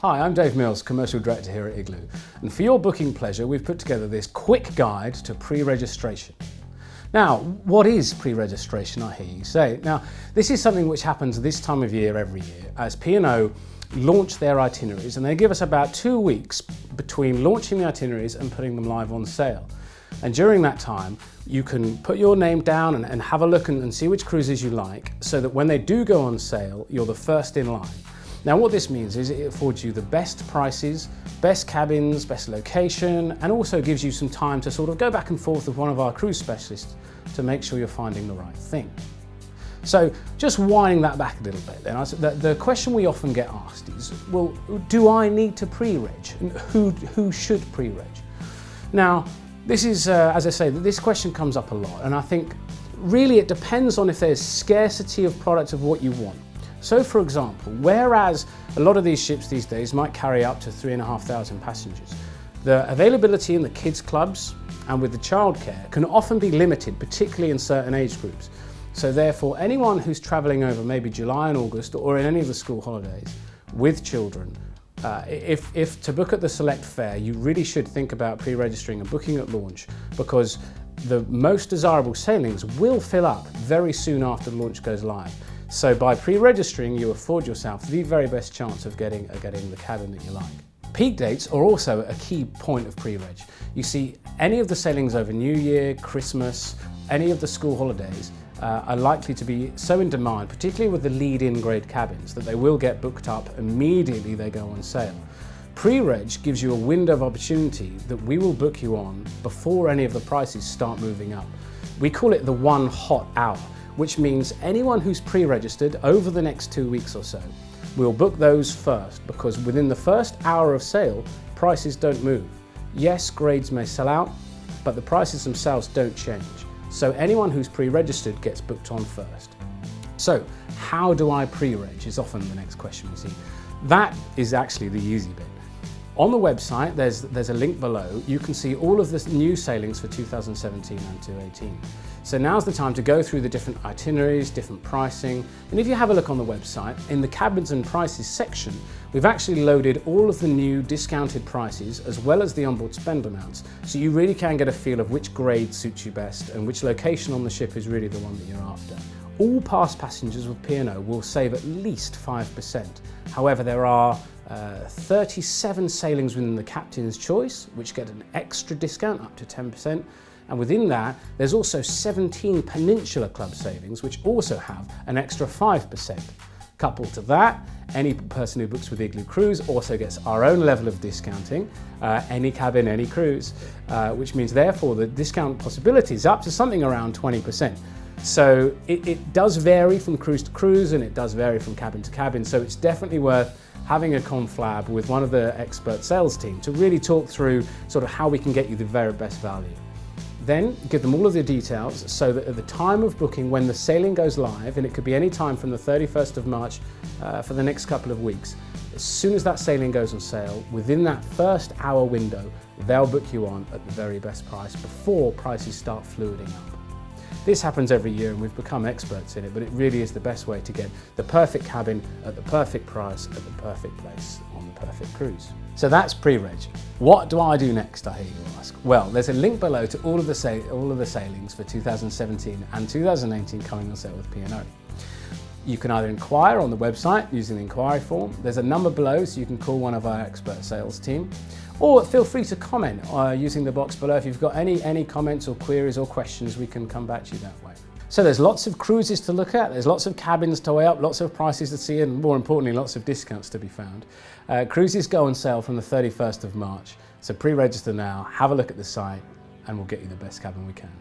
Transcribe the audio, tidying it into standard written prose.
Hi, I'm Dave Mills, Commercial Director here at Iglu, and for your booking pleasure we've put together this quick guide to pre-registration. Now, what is pre-registration, I hear you say? Now, this is something which happens this time of year every year as P&O launch their itineraries, and they give us about 2 weeks between launching the itineraries and putting them live on sale. And during that time, you can put your name down and have a look and see which cruises you like, so that when they do go on sale, you're the first in line. Now what this means is it affords you the best prices, best cabins, best location, and also gives you some time to sort of go back and forth with one of our cruise specialists to make sure you're finding the right thing. So just winding that back a little bit then, the question we often get asked is, well, do I need to pre-reg? And who should pre-reg? Now, this is, as I say, this question comes up a lot, and I think really it depends on if there's scarcity of product of what you want. So for example, whereas a lot of these ships these days might carry up to 3,500 passengers, the availability in the kids clubs and with the childcare can often be limited, particularly in certain age groups. So therefore, anyone who's travelling over maybe July and August or in any of the school holidays with children, if to book at the select fare, you really should think about pre-registering and booking at launch, because the most desirable sailings will fill up very soon after the launch goes live. So by pre-registering, you afford yourself the very best chance of getting the cabin that you like. Peak dates are also a key point of pre-reg. You see, any of the sailings over New Year, Christmas, any of the school holidays are likely to be so in demand, particularly with the lead-in grade cabins, that they will get booked up immediately they go on sale. Pre-reg gives you a window of opportunity that we will book you on before any of the prices start moving up. We call it the one hot hour, which means anyone who's pre-registered over the next 2 weeks or so, we'll book those first, because within the first hour of sale, prices don't move. Yes, grades may sell out, but the prices themselves don't change. So anyone who's pre-registered gets booked on first. So how do I pre-reg is often the next question we see. That is actually the easy bit. On the website, there's a link below. You can see all of the new sailings for 2017 and 2018. So now's the time to go through the different itineraries, different pricing. And if you have a look on the website, in the cabins and prices section, we've actually loaded all of the new discounted prices as well as the onboard spend amounts. So you really can get a feel of which grade suits you best and which location on the ship is really the one that you're after. All past passengers with P&O will save at least 5%. However, there are 37 sailings within the Captain's Choice, which get an extra discount up to 10%. And within that, there's also 17 Peninsula Club sailings, which also have an extra 5%. Coupled to that, any person who books with Iglu Cruise also gets our own level of discounting, any cabin, any cruise, which means therefore the discount possibility is up to something around 20%. So it does vary from cruise to cruise, and it does vary from cabin to cabin, so it's definitely worth having a conflab with one of the expert sales team to really talk through sort of how we can get you the very best value. Then give them all of the details so that at the time of booking, when the sailing goes live, and it could be any time from the 31st of March for the next couple of weeks, as soon as that sailing goes on sale, within that first hour window, they'll book you on at the very best price before prices start fluiding up. This happens every year and we've become experts in it, but it really is the best way to get the perfect cabin at the perfect price at the perfect place on the perfect cruise. So that's pre-reg. What do I do next, I hear you ask? Well, there's a link below to all of the sailings for 2017 and 2018 coming on sale with P&O. You can either inquire on the website using the inquiry form. There's a number below so you can call one of our expert sales team, or feel free to comment using the box below. If you've got any comments or queries or questions, we can come back to you that way. So there's lots of cruises to look at, there's lots of cabins to weigh up, lots of prices to see, and more importantly, lots of discounts to be found. Cruises go on sale from the 31st of March, so pre-register now, have a look at the site, and we'll get you the best cabin we can.